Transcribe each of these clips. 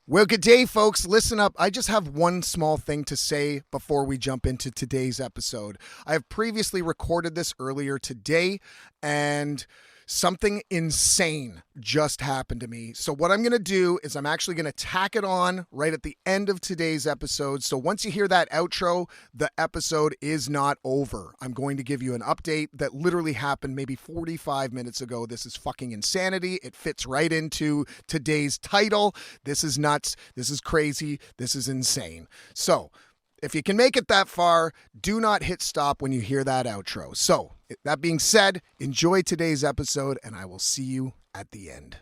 Well, good day, folks. Listen up. I just have one small thing to say before we jump into today's episode. I have previously recorded this earlier today, and something insane just happened to me. So what I'm going to do is I'm actually going to tack it on right at the end of today's episode. So once you hear that outro, the episode is not over. I'm going to give you an update that literally happened maybe 45 minutes ago. This is fucking insanity. It fits right into today's title. This is nuts. This is crazy. This is insane. So if you can make it that far, do not hit stop when you hear that outro. So, that being said, enjoy today's episode, and I will see you at the end.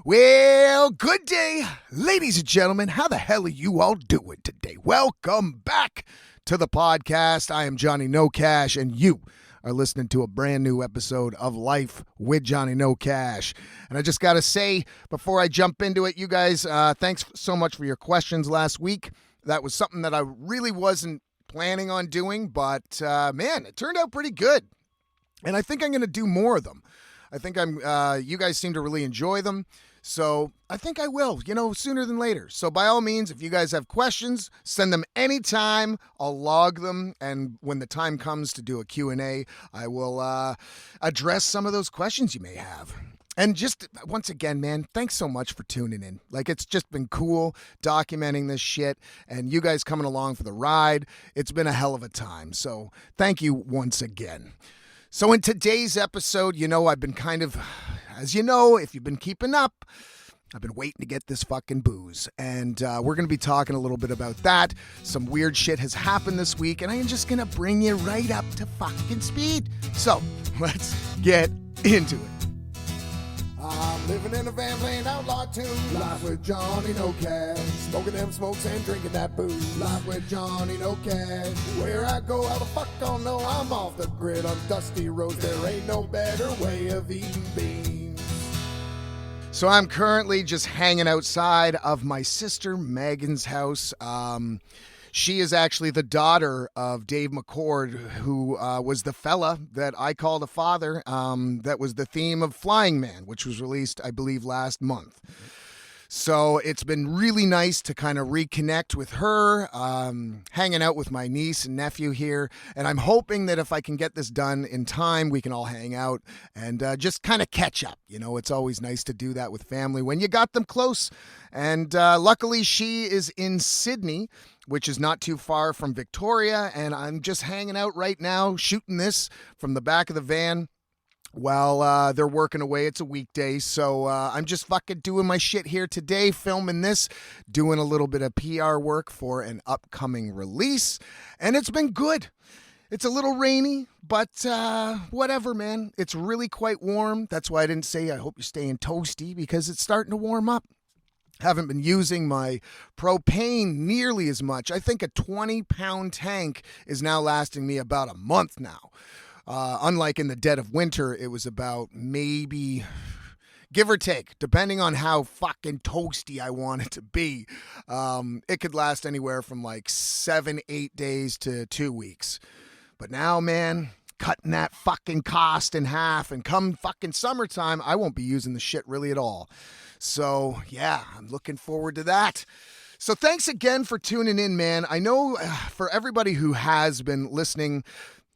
Well, good day, ladies and gentlemen. How the hell are you all doing today? Welcome back to the podcast. I am Johnny Nocash, and you are listening to a brand new episode of Life with Johnny Nocash. And I just got to say, before I jump into it, you guys, thanks so much for your questions last week. That was something that I really wasn't planning on doing, but man, it turned out pretty good. And I think I'm going to do more of them. I think you guys seem to really enjoy them. So I think I will, sooner than later. So by all means, if you guys have questions, send them anytime. I'll log them. And when the time comes to do a Q&A, I will address some of those questions you may have. And just once again, man, thanks so much for tuning in. Like, it's just been cool documenting this shit and you guys coming along for the ride. It's been a hell of a time. So thank you once again. So in today's episode, I've been as you know, if you've been keeping up, I've been waiting to get this fucking booze. And we're going to be talking a little bit about that. Some weird shit has happened this week, and I'm just going to bring you right up to fucking speed. So let's get into it. I'm living in a van playing outlaw tunes. Live with Johnny Nocash. Smoking them smokes and drinking that booze. Live with Johnny Nocash. Where I go, how the fuck don't know. I'm off the grid on dusty roads. There ain't no better way of eating beans. So I'm currently just hanging outside of my sister Megan's house. She is actually the daughter of Dave McCord, who was the fella that I called a father. That was the theme of Flying Man, which was released, I believe, last month. So it's been really nice to kind of reconnect with her, hanging out with my niece and nephew here. And I'm hoping that if I can get this done in time, we can all hang out and just kind of catch up. It's always nice to do that with family when you got them close. And luckily, she is in Sydney, which is not too far from Victoria. And I'm just hanging out right now, shooting this from the back of the van while they're working away. It's a weekday, so I'm just fucking doing my shit here today, filming this, doing a little bit of PR work for an upcoming release, and it's been good. It's a little rainy, but whatever, man. It's really quite warm. That's why I didn't say I hope you're staying toasty, because it's starting to warm up. Haven't been using my propane nearly as much. I think a 20-pound tank is now lasting me about a month now. Unlike in the dead of winter, it was about maybe, give or take, depending on how fucking toasty I want it to be. It could last anywhere from like 7-8 days to 2 weeks. But now, man, cutting that fucking cost in half, and come fucking summertime, I won't be using the shit really at all. So, yeah, I'm looking forward to that. So thanks again for tuning in, man. I know for everybody who has been listening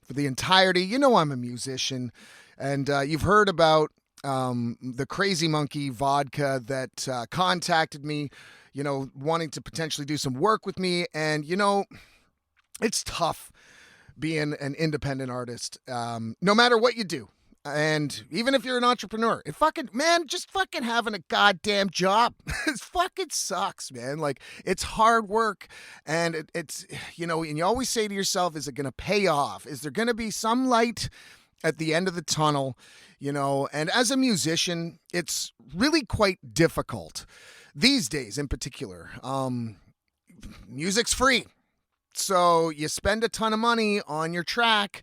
for the entirety, I'm a musician, and you've heard about the crazy monkey Vodka that contacted me, wanting to potentially do some work with me. And, it's tough being an independent artist, no matter what you do. And even if you're an entrepreneur, just fucking having a goddamn job, it fucking sucks, man. Like, it's hard work, and it's, and you always say to yourself, is it going to pay off? Is there going to be some light at the end of the tunnel? And as a musician, it's really quite difficult these days in particular. Music's free. So you spend a ton of money on your track,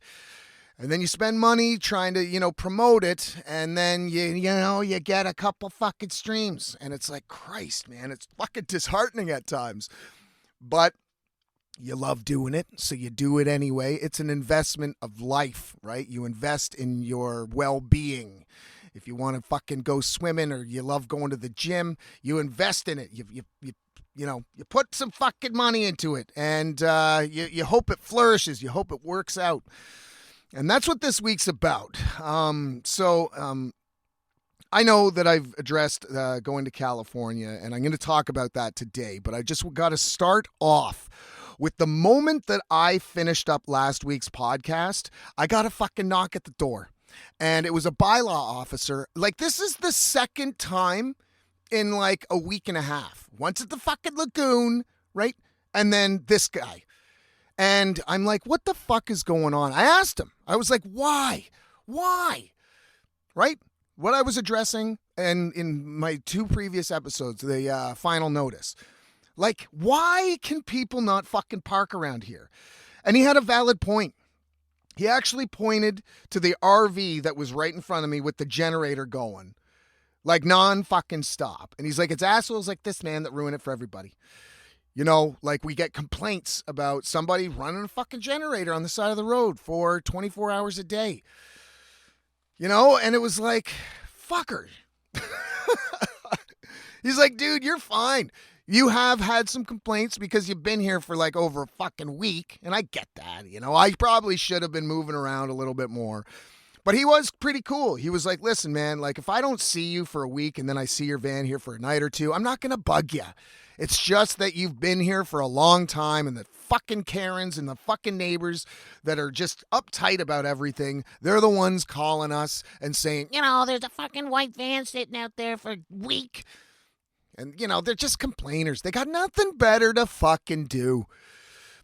and then you spend money trying to, promote it, and then you get a couple fucking streams, and it's like, Christ, man, it's fucking disheartening at times. But you love doing it, so you do it anyway. It's an investment of life, right? You invest in your well-being, If you want to fucking go swimming or you love going to the gym, you invest in it. You put some fucking money into it, and you hope it flourishes. You hope it works out. And that's what this week's about. I know that I've addressed going to California, and I'm going to talk about that today, but I just got to start off with the moment that I finished up last week's podcast. I got a fucking knock at the door, and it was a bylaw officer. Like, this is the second time in like a week and a half. Once at the fucking lagoon, right? And then this guy. And I'm like, what the fuck is going on? I asked him. I was like, why? Why? Right? What I was addressing and in my 2 previous episodes, the final notice. Like, why can people not fucking park around here? And he had a valid point. He actually pointed to the RV that was right in front of me with the generator going. Like, non-fucking stop. And he's like, it's assholes like this man that ruin it for everybody. You know, like, we get complaints about somebody running a fucking generator on the side of the road for 24 hours a day. You know, and it was like, fucker. He's like, dude, you're fine. You have had some complaints because you've been here for like over a fucking week. And I get that, you know, I probably should have been moving around a little bit more. But he was pretty cool. He was like, listen, man, like if I don't see you for a week and then I see your van here for a night or two, I'm not going to bug you. It's just that you've been here for a long time and the fucking Karens and the fucking neighbors that are just uptight about everything, they're the ones calling us and saying, you know, there's a fucking white van sitting out there for a week. And, you know, they're just complainers. They got nothing better to fucking do.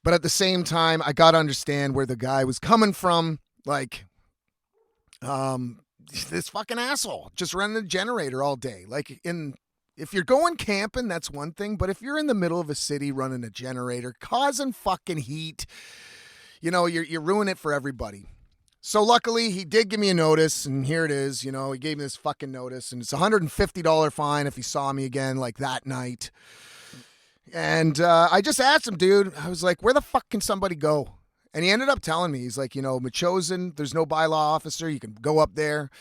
But at the same time, I got to understand where the guy was coming from. Like, this fucking asshole just running a generator all day. Like, if you're going camping, that's one thing. But if you're in the middle of a city running a generator, causing fucking heat, you know, you're ruining it for everybody. So luckily, he did give me a notice, and here it is. You know, he gave me this fucking notice, and it's a $150 fine if he saw me again, like that night. And I just asked him, dude, I was like, where the fuck can somebody go? And he ended up telling me, he's like, you know, Machosen, there's no bylaw officer. You can go up there.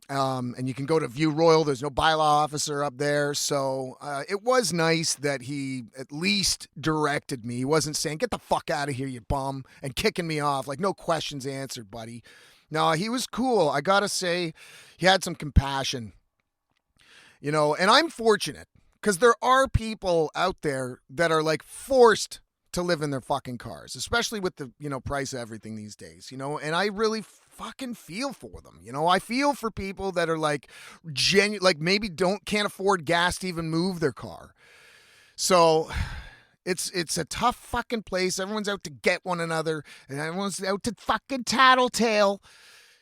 And you can go to View Royal. There's no bylaw officer up there. So it was nice that he at least directed me. He wasn't saying, get the fuck out of here, you bum, and kicking me off. Like, no questions answered, buddy. No, he was cool. I got to say, he had some compassion. You know, and I'm fortunate because there are people out there that are like forced to live in their fucking cars, especially with the, you know, price of everything these days, you know, and I really fucking feel for them. You know, I feel for people that are like like maybe can't afford gas to even move their car. So it's a tough fucking place. Everyone's out to get one another and everyone's out to fucking tattletale.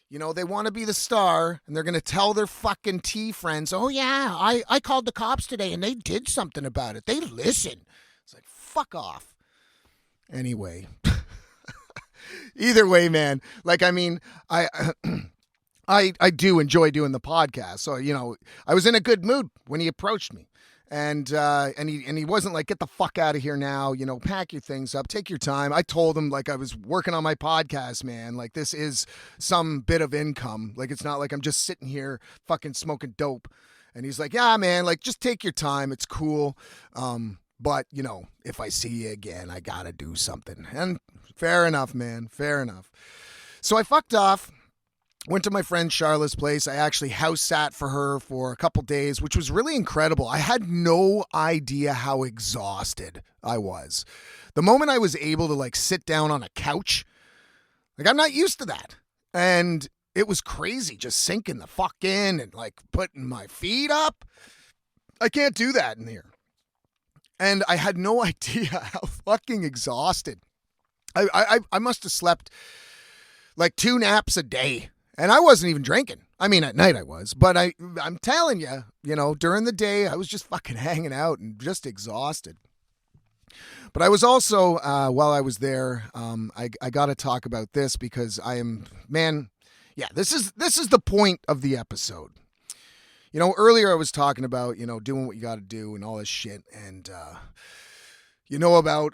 You know, they want to be the star and they're going to tell their fucking friends, oh yeah, I called the cops today and they did something about it. They listen. It's like, fuck off. Anyway, either way, man, like, I mean, I do enjoy doing the podcast. So, you know, I was in a good mood when he approached me and he wasn't like, get the fuck out of here now, you know, pack your things up, take your time. I told him like I was working on my podcast, man. Like, this is some bit of income. Like, it's not like I'm just sitting here fucking smoking dope. And he's like, yeah, man, like, just take your time. It's cool. But, you know, if I see you again, I got to do something. And fair enough, man. Fair enough. So I fucked off, went to my friend Charlotte's place. I actually house sat for her for a couple days, which was really incredible. I had no idea how exhausted I was. The moment I was able to like sit down on a couch, like, I'm not used to that. And it was crazy just sinking the fuck in and like putting my feet up. I can't do that in here. And I had no idea how fucking exhausted. I must have slept like 2 naps a day. And I wasn't even drinking. I mean, at night I was. But I'm telling you, you know, during the day, I was just fucking hanging out and just exhausted. But I was also, while I was there, I got to talk about this because this is the point of the episode. You know, earlier I was talking about, you know, doing what you got to do and all this shit. And, you know, about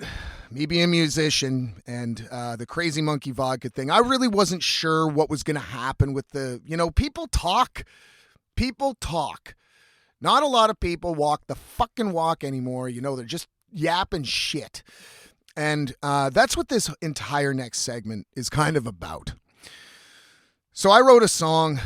me being a musician and the Crazy Monkey Vodka thing. I really wasn't sure what was going to happen with the, you know, people talk people talk. Not a lot of people walk the fucking walk anymore. They're just yapping shit. And that's what this entire next segment is kind of about. So I wrote a song.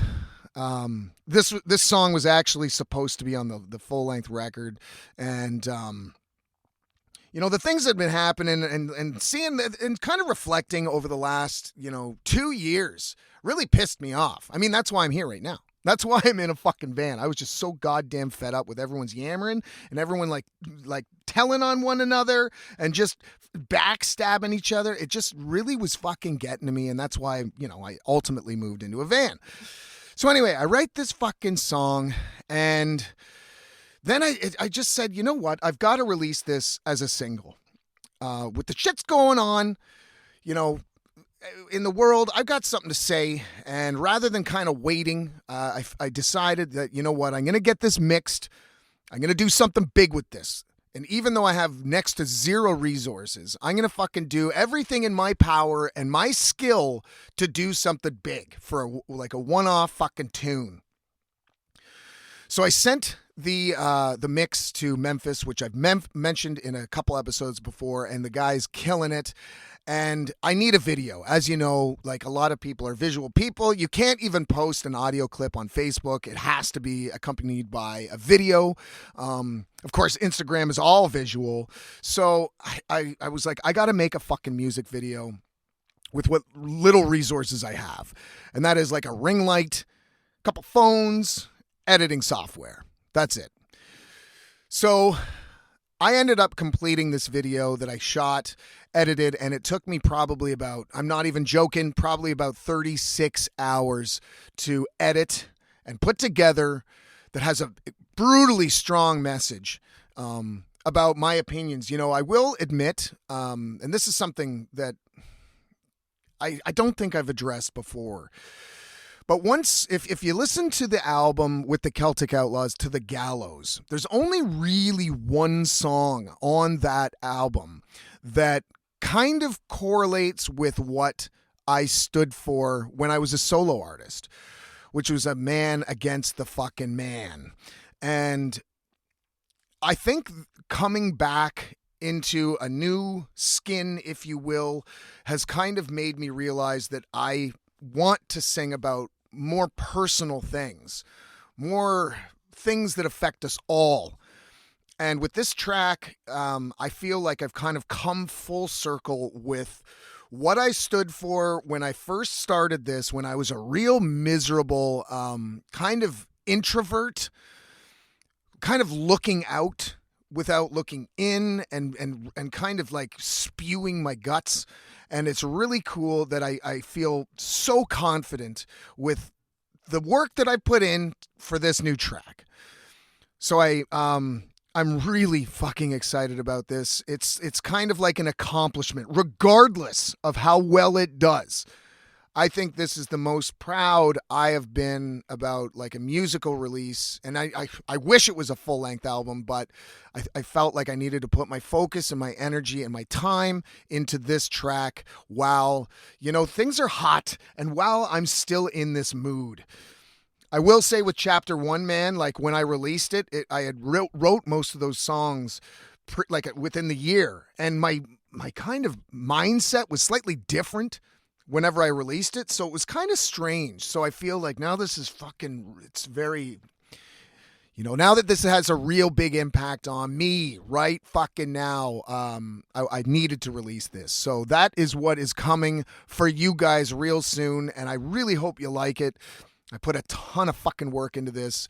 This song was actually supposed to be on the full-length record. And, the things that have been happening and seeing and kind of reflecting over the last, 2 years really pissed me off. I mean, that's why I'm here right now. That's why I'm in a fucking van. I was just so goddamn fed up with everyone's yammering and everyone like telling on one another and just backstabbing each other. It just really was fucking getting to me. And that's why, I ultimately moved into a van. So anyway, I write this fucking song and then I just said, you know what? I've got to release this as a single. With the shit's going on, in the world, I've got something to say, and rather than kind of waiting, I decided that, you know what, I'm going to get this mixed. I'm going to do something big with this. And even though I have next to zero resources, I'm going to fucking do everything in my power and my skill to do something big for a one-off fucking tune. So I sent the mix to Memphis, which I've mentioned in a couple episodes before, and the guy's killing it. And I need a video. As you know, like a lot of people are visual people. You can't even post an audio clip on Facebook. It has to be accompanied by a video. Of course, Instagram is all visual. So I was like, I got to make a fucking music video with what little resources I have. And that is like a ring light, a couple phones, editing software. That's it. So I ended up completing this video that I shot, edited, and it took me probably about, I'm not even joking, probably about 36 hours to edit and put together that has a brutally strong message about my opinions. I will admit, and this is something that I don't think I've addressed before, but once, if you listen to the album with the Celtic Outlaws, To the Gallows, there's only really one song on that album that kind of correlates with what I stood for when I was a solo artist, which was a man against the fucking man. And I think coming back into a new skin, if you will, has kind of made me realize that I want to sing about more personal things, more things that affect us all. And with this track, I feel like I've kind of come full circle with what I stood for when I first started this, when I was a real miserable kind of introvert, kind of looking out without looking in and kind of like spewing my guts. And it's really cool that I feel so confident with the work that I put in for this new track. So I'm really fucking excited about this. It's kind of like an accomplishment, regardless of how well it does. I think this is the most proud I have been about like a musical release. And I wish it was a full-length album, but I felt like I needed to put my focus and my energy and my time into this track while, things are hot and while I'm still in this mood. I will say with Chapter 1, man, like when I released it, I had wrote most of those songs like within the year. And my kind of mindset was slightly different whenever I released it. So it was kind of strange. So I feel like now this is it's very, now that this has a real big impact on me right fucking now, I needed to release this. So that is what is coming for you guys real soon. And I really hope you like it. I put a ton of fucking work into this,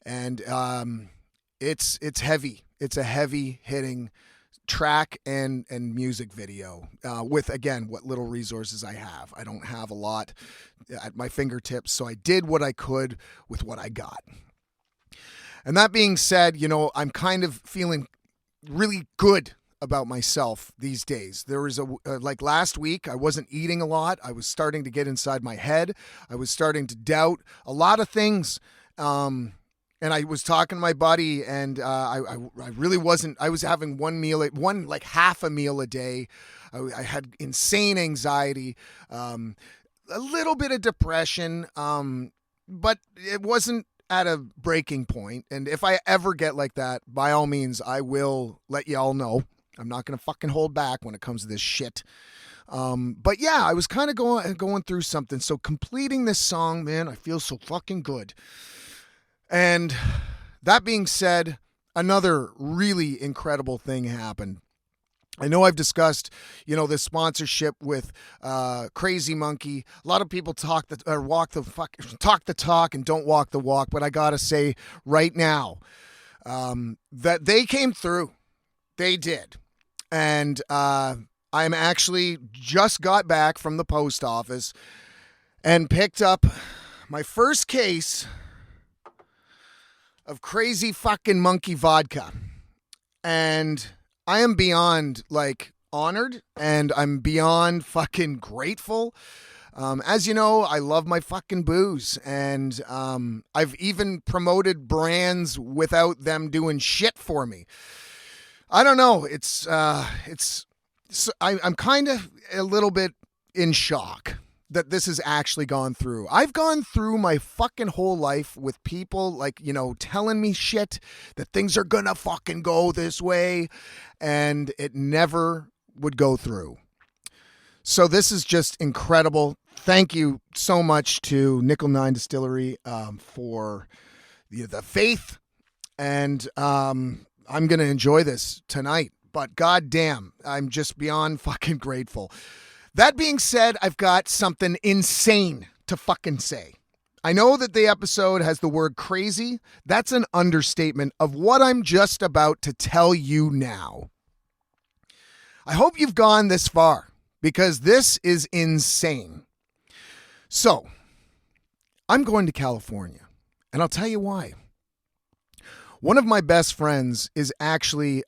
and it's heavy. It's a heavy hitting track and music video with, again, what little resources I have. I don't have a lot at my fingertips, so I did what I could with what I got. And that being said, I'm kind of feeling really good about myself these days. There was like last week, I wasn't eating a lot. I was starting to get inside my head. I was starting to doubt a lot of things. And I was talking to my buddy, and I really wasn't. I was having like half a meal a day. I had insane anxiety, a little bit of depression, but it wasn't at a breaking point, and if I ever get like that, by all means, I will let y'all know. I'm not going to fucking hold back when it comes to this shit. But yeah, I was kind of going through something. So completing this song, man, I feel so fucking good. And that being said, another really incredible thing happened. I know I've discussed, this sponsorship with Crazy Monkey. A lot of people talk the talk and don't walk the walk. But I gotta say right now that they came through. They did, and I'm actually just got back from the post office and picked up my first case of Crazy fucking Monkey vodka, and I am beyond honored, and I'm beyond fucking grateful. As you know, I love my fucking booze, and I've even promoted brands without them doing shit for me. I don't know. I'm kind of a little bit in shock that this has actually gone through. I've gone through my fucking whole life with people telling me shit, that things are gonna fucking go this way, and it never would go through. So this is just incredible. Thank you so much to Nickel 9 Distillery for the faith, and I'm gonna enjoy this tonight. But goddamn, I'm just beyond fucking grateful. That being said, I've got something insane to fucking say. I know that the episode has the word crazy. That's an understatement of what I'm just about to tell you now. I hope you've gone this far, because this is insane. So, I'm going to California, and I'll tell you why. One of my best friends is actually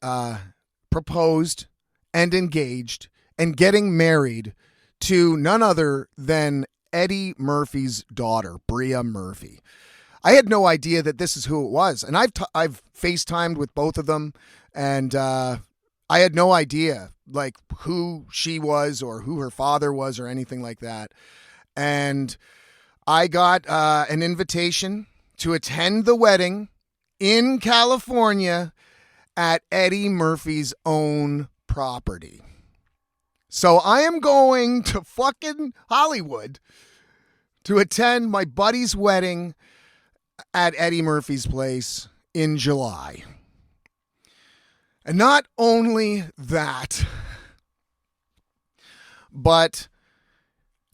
proposed and engaged and getting married to none other than Eddie Murphy's daughter, Bria Murphy. I had no idea that this is who it was, and I've FaceTimed with both of them, and I had no idea who she was or who her father was or anything like that. And I got an invitation to attend the wedding in California at Eddie Murphy's own property. So I am going to fucking Hollywood to attend my buddy's wedding at Eddie Murphy's place in July. And not only that, but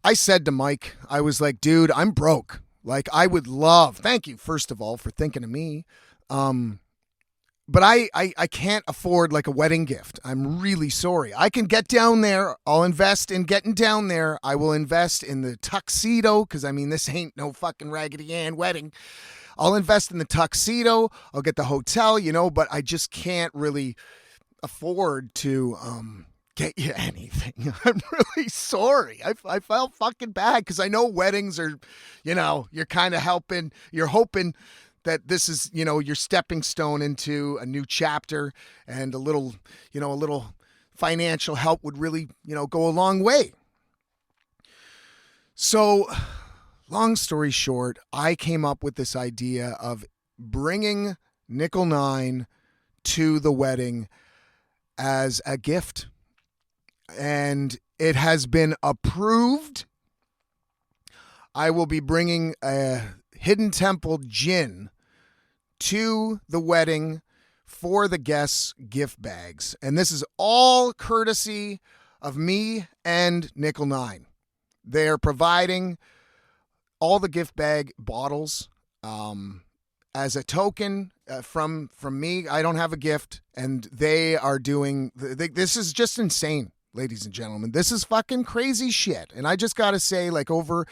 I said to Mike, I was like, dude, I'm broke. I would love, thank you, first of all, for thinking of me. But I can't afford a wedding gift. I'm really sorry. I can get down there. I'll invest in getting down there. I will invest in the tuxedo, because this ain't no fucking Raggedy Ann wedding. I'll invest in the tuxedo. I'll get the hotel, but I just can't really afford to get you anything. I'm really sorry. I felt fucking bad, because I know weddings are, you're kind of helping. You're hoping that this is, your stepping stone into a new chapter, and a little financial help would really, go a long way. So, long story short, I came up with this idea of bringing Nickel 9 to the wedding as a gift. And it has been approved. I will be bringing a Hidden Temple gin to the wedding for the guests' gift bags. And this is all courtesy of me and Nickel 9. They are providing all the gift bag bottles as a token from me. I don't have a gift, and they are doing this is just insane, ladies and gentlemen. This is fucking crazy shit. And I just got to say, over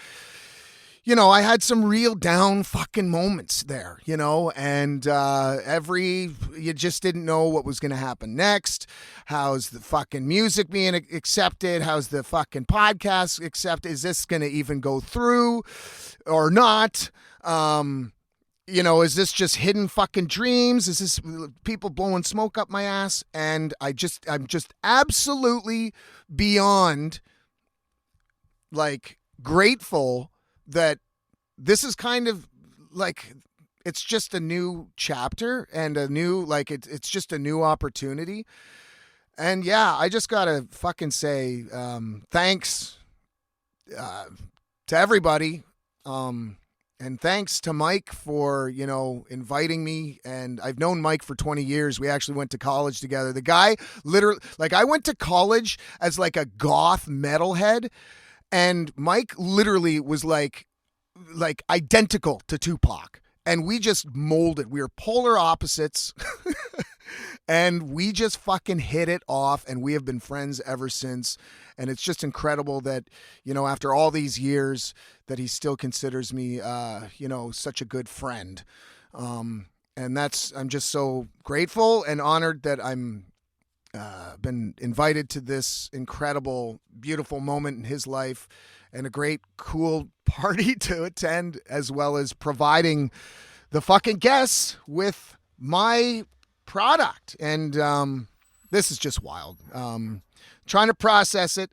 I had some real down fucking moments there, and you just didn't know what was going to happen next. How's the fucking music being accepted? How's the fucking podcast accepted? Is this going to even go through or not? Is this just hidden fucking dreams? Is this people blowing smoke up my ass? And I'm just absolutely beyond grateful that this is kind of it's just a new chapter and a new, like, it's just a new opportunity. And yeah, I just gotta fucking say thanks to everybody. And thanks to Mike for, inviting me. And I've known Mike for 20 years. We actually went to college together. The guy literally, like, I went to college as like a goth metalhead, and Mike literally was like identical to Tupac. And we just molded. We were polar opposites. And we just fucking hit it off, and we have been friends ever since. And it's just incredible that, after all these years, that he still considers me, such a good friend. And I'm just so grateful and honored that I'm been invited to this incredible, beautiful moment in his life, and a great, cool party to attend, as well as providing the fucking guests with my product. And this is just wild. Trying to process it.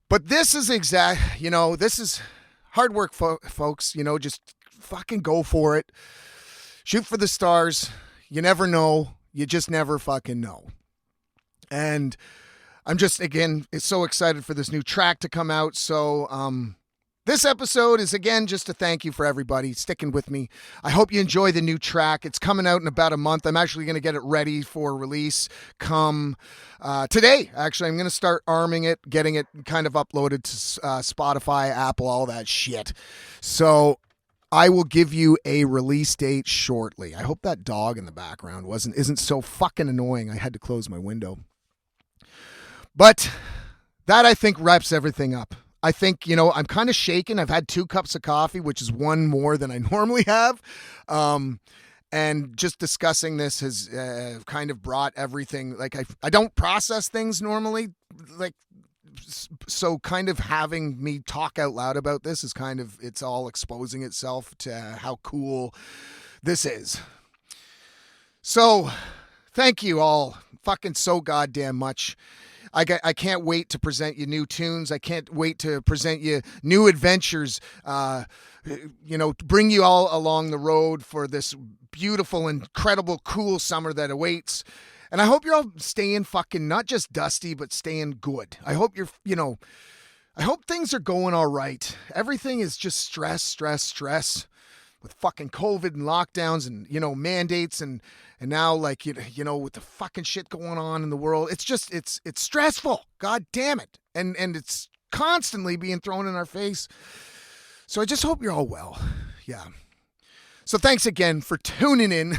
But this is this is hard work, folks. Just fucking go for it. Shoot for the stars. You never know. You just never fucking know. And I'm just, again, so excited for this new track to come out. So this episode is, again, just a thank you for everybody sticking with me. I hope you enjoy the new track. It's coming out in about a month. I'm actually going to get it ready for release come today. Actually, I'm going to start arming it, getting it kind of uploaded to Spotify, Apple, all that shit. So I will give you a release date shortly. I hope that dog in the background isn't so fucking annoying. I had to close my window. But that, I think, wraps everything up. I think, I'm kind of shaken. I've had 2 cups of coffee, which is one more than I normally have. And just discussing this has kind of brought everything, like, I don't process things normally, like, so kind of having me talk out loud about this is kind of, it's all exposing itself to how cool this is. So thank you all fucking so goddamn much. I can't wait to present you new tunes. I can't wait to present you new adventures, bring you all along the road for this beautiful, incredible, cool summer that awaits. And I hope you're all staying fucking not just dusty, but staying good. I hope I hope things are going all right. Everything is just stress with fucking COVID and lockdowns and, mandates and now, like, with the fucking shit going on in the world. It's just, it's stressful. God damn it. And it's constantly being thrown in our face. So I just hope you're all well. Yeah. So thanks again for tuning in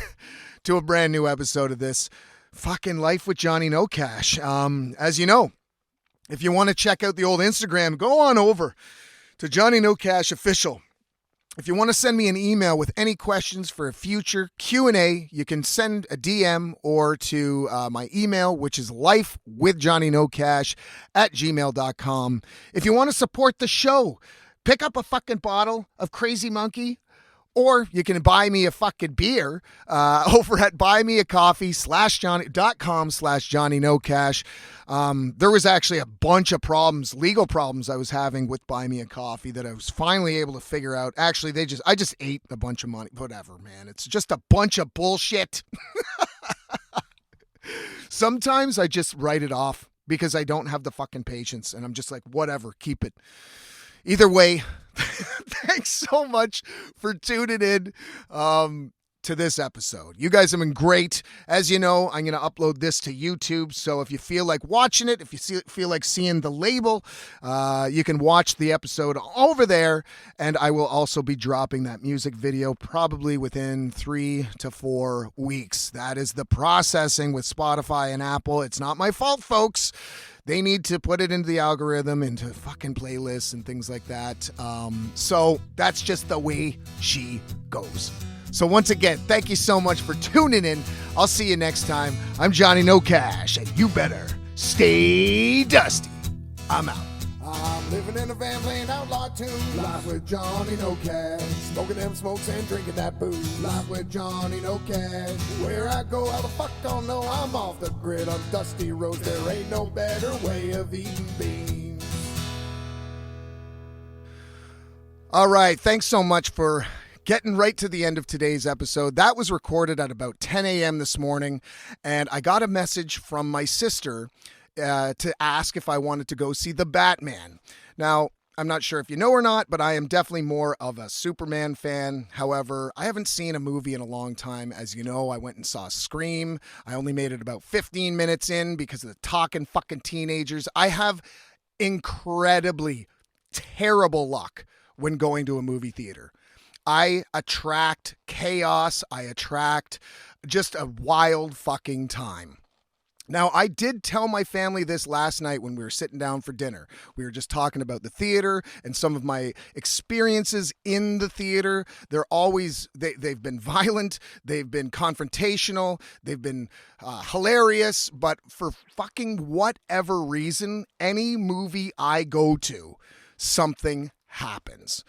to a brand new episode of this fucking Life with Johnny Nocash. As you know, if you want to check out the old Instagram, go on over to johnnynocashofficial. If you want to send me an email with any questions for a future Q&A, you can send a DM or to my email, which is lifewithjohnnynocash@gmail.com. If you want to support the show, pick up a fucking bottle of Crazy Monkey, or you can buy me a fucking beer over at buymeacoffee.com/JohnnyNocash. There was actually a bunch of legal problems I was having with Buy Me a Coffee that I was finally able to figure out. Actually, I just ate a bunch of money. Whatever, man. It's just a bunch of bullshit. Sometimes I just write it off because I don't have the fucking patience, and I'm just like, whatever, keep it. Either way, thanks so much for tuning in to this episode. You guys have been great. As you know, I'm going to upload this to YouTube. So if you feel like watching it, if you feel like seeing the label, you can watch the episode over there. And I will also be dropping that music video probably within 3 to 4 weeks. That is the processing with Spotify and Apple. It's not my fault, folks. They need to put it into the algorithm, into fucking playlists and things like that. So that's just the way she goes. So once again, thank you so much for tuning in. I'll see you next time. I'm Johnny Nocash, and you better stay dusty. I'm out. I'm living in a van playing outlaw tunes. Live with Johnny Nocash. Smoking them smokes and drinking that booze. Live with Johnny Nocash. Where I go, how the fuck don't know. I'm off the grid on dusty roads. There ain't no better way of eating beans. All right, thanks so much for Getting right to the end of today's episode. That was recorded at about 10 a.m. this morning, and I got a message from my sister to ask if I wanted to go see The Batman. Now, I'm not sure if you know or not, but I am definitely more of a Superman fan. However, I haven't seen a movie in a long time. As you know, I went and saw Scream. I only made it about 15 minutes in because of the talking fucking teenagers. I have incredibly terrible luck when going to a movie theater. I attract chaos. I attract just a wild fucking time. Now, I did tell my family this last night when we were sitting down for dinner. We were just talking about the theater and some of my experiences in the theater. They've been violent, they've been confrontational, they've been hilarious, but for fucking whatever reason, any movie I go to, something happens.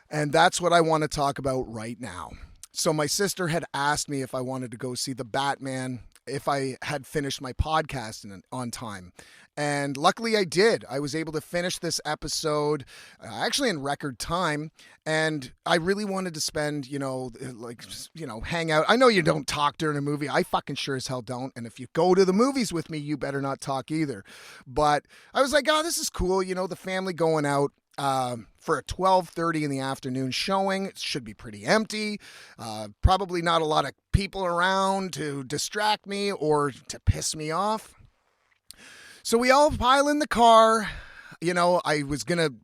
And that's what I want to talk about right now. So my sister had asked me if I wanted to go see The Batman if I had finished my podcast on time. And luckily I did. I was able to finish this episode actually in record time. And I really wanted to spend, hang out. I know you don't talk during a movie. I fucking sure as hell don't. And if you go to the movies with me, you better not talk either. But I was like, oh, this is cool. The family going out for a 12:30 in the afternoon showing. It should be pretty empty. Probably not a lot of people around to distract me or to piss me off. So we all pile in the car. I was going to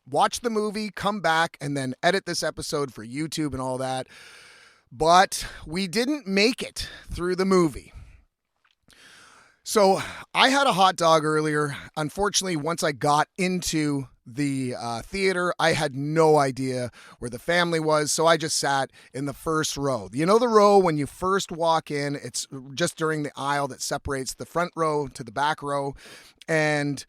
watch the movie, come back, and then edit this episode for YouTube and all that. But we didn't make it through the movie. So I had a hot dog earlier. Unfortunately, once I got into the theater, I had no idea where the family was, so I just sat in the first row. The row when you first walk in, it's just during the aisle that separates the front row to the back row. And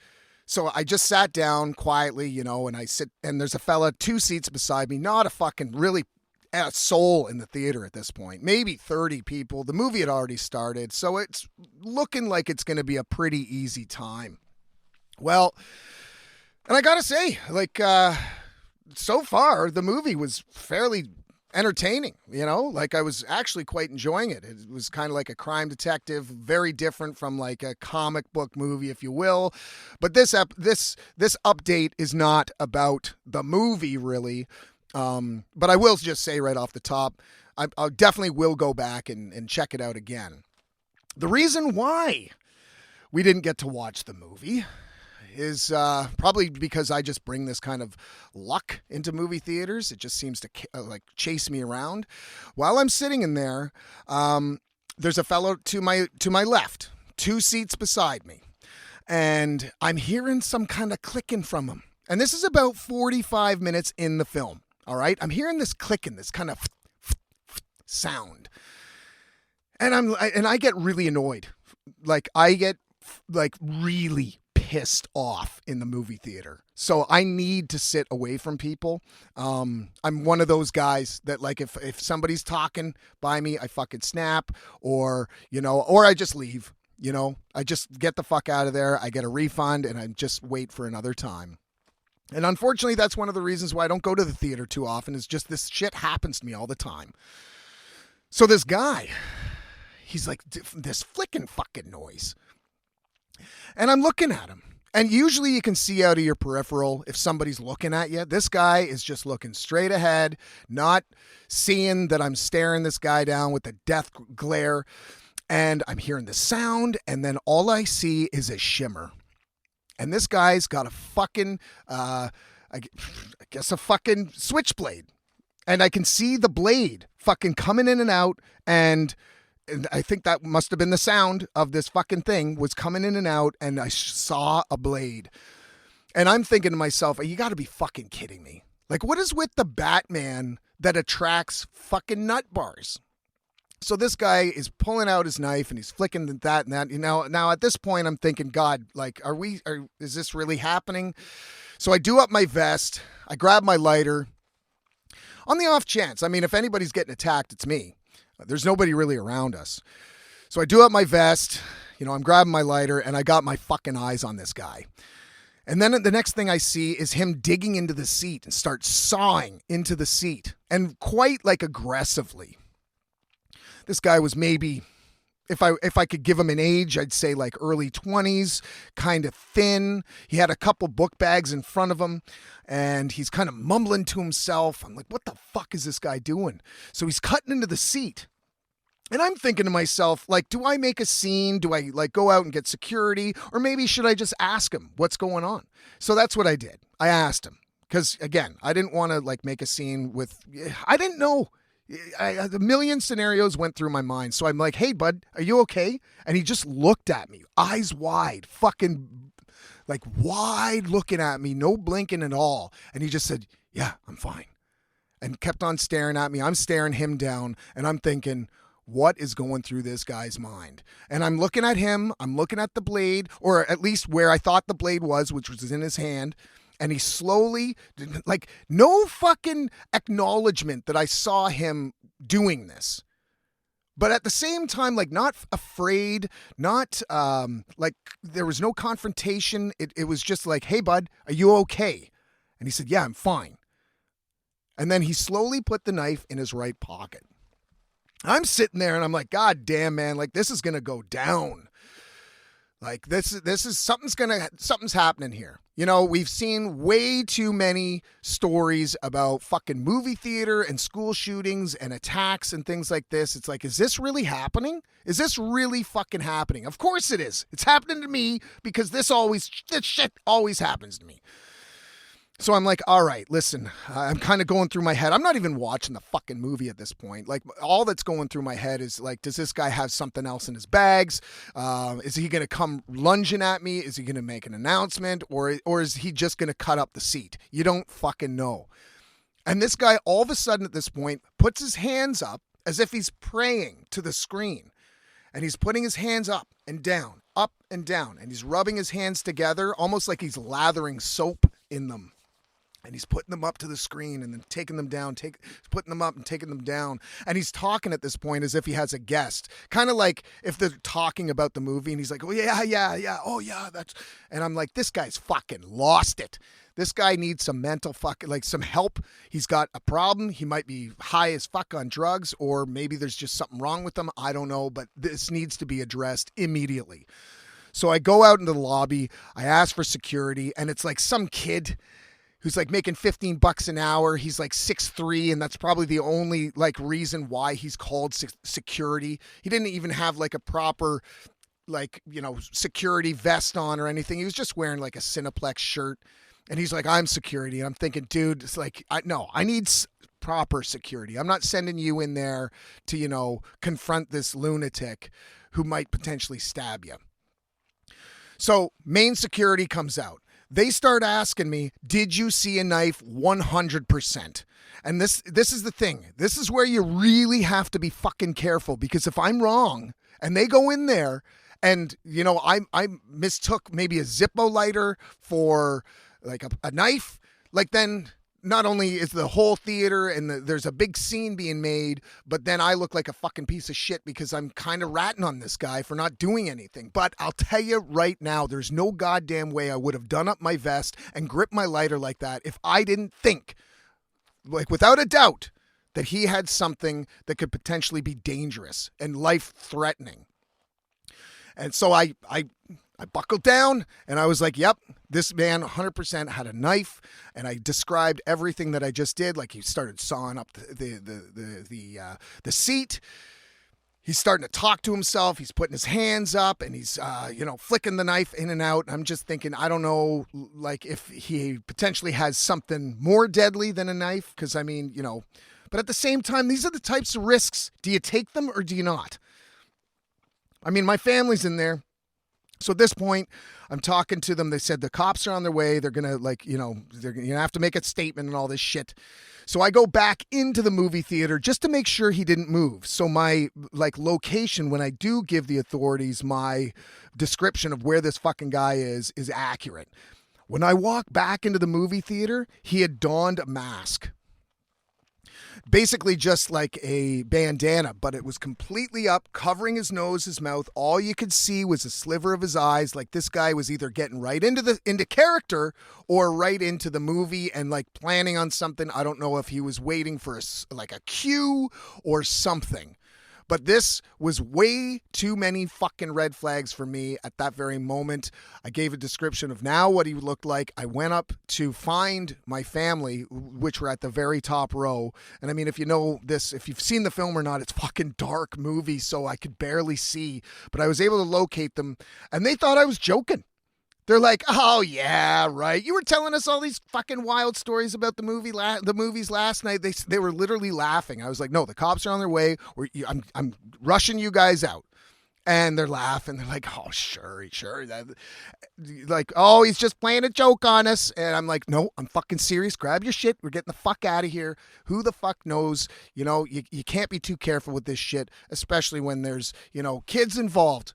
so I just sat down quietly, and I sit, and there's a fella 2 seats beside me, not a fucking really a soul in the theater at this point, maybe 30 people. The movie had already started, so it's looking like it's going to be a pretty easy time. Well, and I gotta say, so far, the movie was fairly entertaining, I was actually quite enjoying it. It was kind of like a crime detective, very different from like a comic book movie, if you will. But this update is not about the movie, really. But I will just say right off the top, I definitely will go back and check it out again. The reason why we didn't get to watch the movie is probably because I just bring this kind of luck into movie theaters. It just seems to chase me around. While I'm sitting in there, there's a fellow to my left, 2 seats beside me, and I'm hearing some kind of clicking from him. And this is about 45 minutes in the film. All right, I'm hearing this clicking, this kind of sound, and I get really annoyed. I get really pissed off in the movie theater. So I need to sit away from people. I'm one of those guys that if somebody's talking by me, I fucking snap or I just leave, I just get the fuck out of there. I get a refund and I just wait for another time. And unfortunately, that's one of the reasons why I don't go to the theater too often is just this shit happens to me all the time. So this guy, he's like, this flicking fucking noise. And I'm looking at him. And usually you can see out of your peripheral if somebody's looking at you. This guy is just looking straight ahead, not seeing that I'm staring this guy down with the death glare. And I'm hearing the sound, and then all I see is a shimmer. And this guy's got a fucking, I guess a fucking switchblade. And I can see the blade fucking coming in and out. And I think that must have been the sound of this fucking thing was coming in and out. And I saw a blade. And I'm thinking to myself, you got to be fucking kidding me. What is with the Batman that attracts fucking nut bars? So this guy is pulling out his knife and he's flicking that and that. Now at this point I'm thinking, God, is this really happening? So I do up my vest. I grab my lighter. On the off chance, if anybody's getting attacked, it's me. There's nobody really around us. So I do up my vest. I'm grabbing my lighter and I got my fucking eyes on this guy. And then the next thing I see is him digging into the seat and start sawing into the seat, and quite like aggressively. This guy was maybe, if I could give him an age, I'd say like early 20s, kind of thin. He had a couple book bags in front of him, and he's kind of mumbling to himself. I'm like, what the fuck is this guy doing? So he's cutting into the seat. And I'm thinking to myself, like, do I make a scene? Do I like go out and get security? Or maybe should I just ask him what's going on? So that's what I did. I asked him. Because again, I didn't want to like make a scene with, I didn't know. A million scenarios went through my mind. So I'm like, hey, bud, are you okay? And he just looked at me, eyes wide, fucking like wide looking at me, no blinking at all. And he just said, yeah, I'm fine. And kept on staring at me. I'm staring him down, and I'm thinking, what is going through this guy's mind? And I'm looking at him, I'm looking at the blade, or at least where I thought the blade was, which was in his hand. And he slowly, like, no fucking acknowledgement that I saw him doing this. But at the same time, like, not afraid, not, like, there was no confrontation. It was just like, hey, bud, are you okay? And he said, yeah, I'm fine. And then he slowly put the knife in his right pocket. I'm sitting there and I'm like, God damn, man, like this is going to go down. Like this is something's happening here. You know, we've seen way too many stories about fucking movie theater and school shootings and attacks and things like this. It's like, is this really happening? Is this really fucking happening? Of course it is. It's happening to me because this shit always happens to me. So I'm like, all right, listen, I'm kind of going through my head. I'm not even watching the fucking movie at this point. Like, all that's going through my head is like, does this guy have something else in his bags? Is he going to come lunging at me? Is he going to make an announcement? Or is he just going to cut up the seat? You don't fucking know. And this guy, all of a sudden at this point, puts his hands up as if he's praying to the screen. And he's putting his hands up and down. And he's rubbing his hands together, almost like he's lathering soap in them. And he's putting them up to the screen and then taking them down, putting them up and taking them down. And he's talking at this point as if he has a guest. Kind of like if they're talking about the movie and he's like, oh, yeah. Oh, yeah, that's... And I'm like, this guy's fucking lost it. This guy needs some mental some help. He's got a problem. He might be high as fuck on drugs, or maybe there's just something wrong with him. I don't know, but this needs to be addressed immediately. So I go out into the lobby. I ask for security, and it's like some kid who's like making $15 an hour. He's like 6'3", and that's probably the only like reason why he's called security. He didn't even have like a proper like, you know, security vest on or anything. He was just wearing like a Cineplex shirt, and he's like, I'm security. And I'm thinking, dude, it's like, I need proper security. I'm not sending you in there to, you know, confront this lunatic who might potentially stab you. So main security comes out. They start asking me, did you see a knife? 100%. And this is the thing. This is where you really have to be fucking careful, because if I'm wrong and they go in there and, you know, I mistook maybe a Zippo lighter for like a knife, like then not only is the whole theater and there's a big scene being made, but then I look like a fucking piece of shit because I'm kind of ratting on this guy for not doing anything. But I'll tell you right now, there's no goddamn way I would have done up my vest and gripped my lighter like that if I didn't think, like without a doubt, that he had something that could potentially be dangerous and life-threatening. And so I buckled down and I was like, yep, this man 100% had a knife. And I described everything that I just did. Like he started sawing up the seat. He's starting to talk to himself. He's putting his hands up and he's, flicking the knife in and out. I'm just thinking, I don't know, like if he potentially has something more deadly than a knife. Cause I mean, you know, but at the same time, these are the types of risks. Do you take them or do you not? I mean, my family's in there. So at this point, I'm talking to them. They said the cops are on their way. They're going to they're going to have to make a statement and all this shit. So I go back into the movie theater just to make sure he didn't move. So my location, when I do give the authorities my description of where this fucking guy is accurate. When I walk back into the movie theater, he had donned a mask. basically just like a bandana, but it was completely up, covering his nose, his mouth. All you could see was a sliver of his eyes. Like this guy was either getting right into character or right into the movie and like planning on something. I don't know if he was waiting for like a cue or something. But this was way too many fucking red flags for me at that very moment. I gave a description of now what he looked like. I went up to find my family, which were at the very top row. And I mean, if you know this, if you've seen the film or not, it's fucking dark movie, so I could barely see. But I was able to locate them, and they thought I was joking. They're like, oh, yeah, right. You were telling us all these fucking wild stories about the movies last night. They were literally laughing. I was like, no, the cops are on their way. I'm rushing you guys out. And they're laughing. They're like, oh, sure. Like, oh, he's just playing a joke on us. And I'm like, no, I'm fucking serious. Grab your shit. We're getting the fuck out of here. Who the fuck knows? You know, you can't be too careful with this shit, especially when there's, kids involved.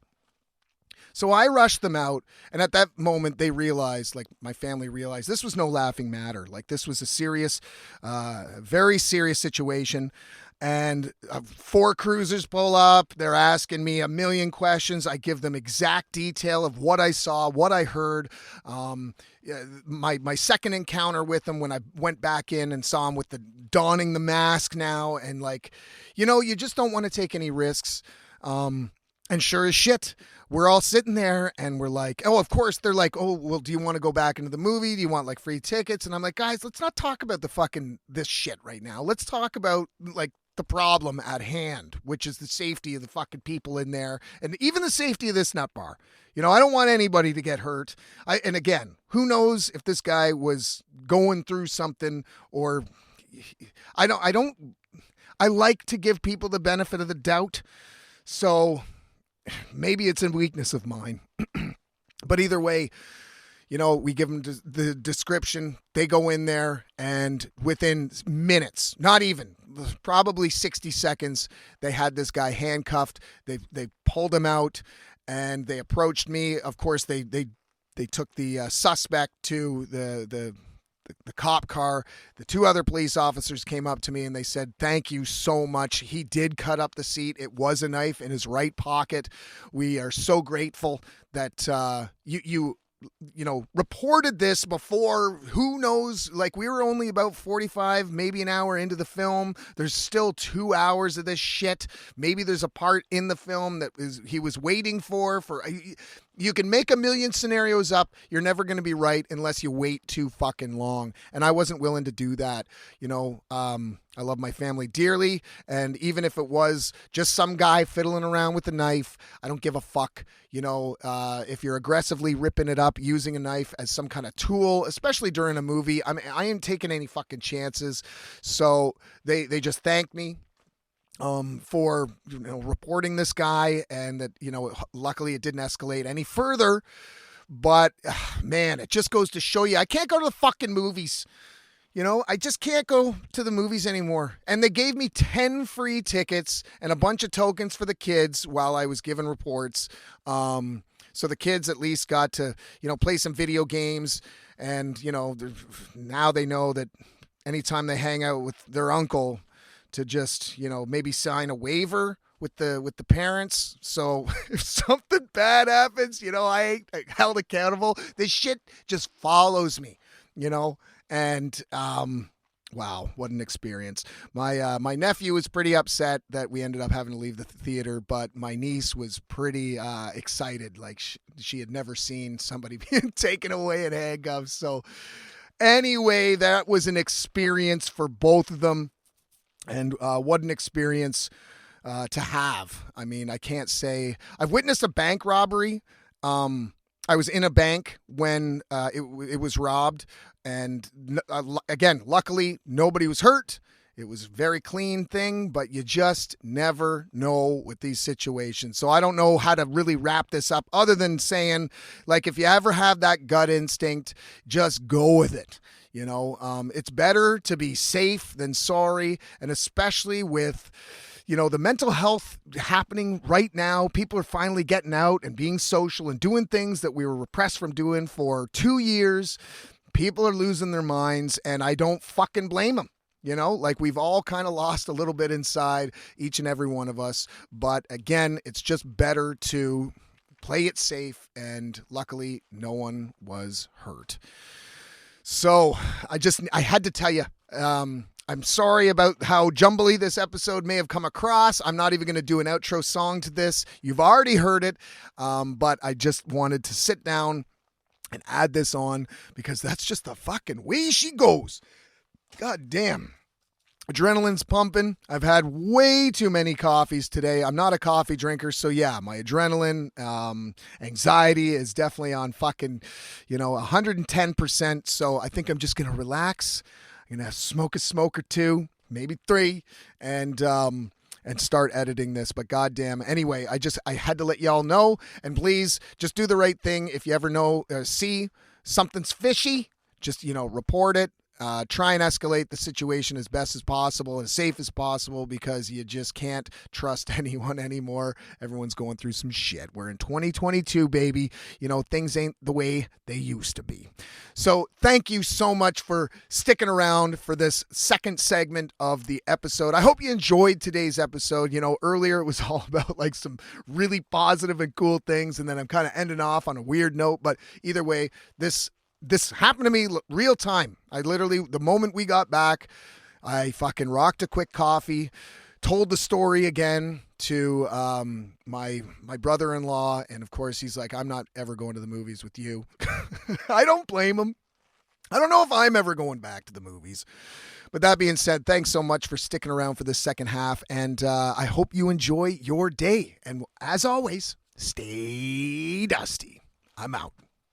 So I rushed them out, and at that moment, they realized, like my family realized, this was no laughing matter. Like this was a serious, very serious situation. And 4 cruisers pull up. They're asking me a million questions. I give them exact detail of what I saw, what I heard. My second encounter with them when I went back in and saw him with the donning the mask now, and like, you just don't want to take any risks. And sure as shit, we're all sitting there and we're like, oh, of course. They're like, oh, well, do you want to go back into the movie? Do you want like free tickets? And I'm like, guys, let's not talk about this shit right now. Let's talk about like the problem at hand, which is the safety of the fucking people in there and even the safety of this nut bar. I don't want anybody to get hurt. And again, who knows if this guy was going through something or I like to give people the benefit of the doubt. So maybe it's a weakness of mine. But either way, we give them the description. They go in there, and within minutes, not even, probably 60 seconds, they had this guy handcuffed. They pulled him out, and they approached me. Of course, they took the suspect to the cop car. The 2 other police officers came up to me and they said, thank you so much. He did cut up the seat. It was a knife in his right pocket. We are so grateful that you reported this before. Who knows? Like, we were only about 45, maybe an hour into the film. There's still 2 hours of this shit. Maybe there's a part in the film that he was waiting for. You can make a million scenarios up. You're never going to be right unless you wait too fucking long. And I wasn't willing to do that. I love my family dearly. And even if it was just some guy fiddling around with a knife, I don't give a fuck. If you're aggressively ripping it up, using a knife as some kind of tool, especially during a movie, I ain't taking any fucking chances. So they just thanked me for reporting this guy, and that luckily it didn't escalate any further. But man, it just goes to show you I can't go to the fucking movies. I just can't go to the movies anymore. And they gave me 10 free tickets and a bunch of tokens for the kids while I was giving reports. So the kids at least got to play some video games, and now they know that anytime they hang out with their uncle, to just, maybe sign a waiver with the parents. So if something bad happens, I ain't held accountable. This shit just follows me, and, wow, what an experience. My nephew was pretty upset that we ended up having to leave the theater, but my niece was pretty excited. Like she had never seen somebody being taken away in handcuffs. So anyway, that was an experience for both of them. And what an experience to have. I mean, I can't say. I've witnessed a bank robbery. I was in a bank when it was robbed. And again, luckily, nobody was hurt. It was a very clean thing, but you just never know with these situations. So I don't know how to really wrap this up other than saying, like, if you ever have that gut instinct, just go with it. It's better to be safe than sorry. And especially with, the mental health happening right now, people are finally getting out and being social and doing things that we were repressed from doing for 2 years. People are losing their minds, and I don't fucking blame them. You know, like we've all kind of lost a little bit inside, each and every one of us. But again, it's just better to play it safe. And luckily, no one was hurt. So I had to tell you, I'm sorry about how jumbly this episode may have come across. I'm not even going to do an outro song to this. You've already heard it. But I just wanted to sit down and add this on because that's just the fucking way she goes. God damn. Adrenaline's pumping. I've had way too many coffees today. I'm not a coffee drinker, so yeah, my adrenaline, anxiety is definitely on fucking, 110%. So I think I'm just going to relax. I'm going to smoke a smoke or two, maybe 3, and start editing this. But goddamn, anyway, I had to let y'all know. And please just do the right thing. If you ever see something's fishy, just, report it. Try and escalate the situation as best as possible, as safe as possible, because you just can't trust anyone anymore. Everyone's going through some shit. We're in 2022, baby. Things ain't the way they used to be. So thank you so much for sticking around for this second segment of the episode. I hope you enjoyed today's episode. Earlier it was all about like some really positive and cool things, and then I'm kind of ending off on a weird note, but either way, this happened to me real time. I literally, the moment we got back, I fucking rocked a quick coffee, told the story again to my brother-in-law, and of course he's like, I'm not ever going to the movies with you. I don't blame him. I don't know if I'm ever going back to the movies. But that being said, thanks so much for sticking around for this second half, and I hope you enjoy your day. And as always, stay dusty. I'm out.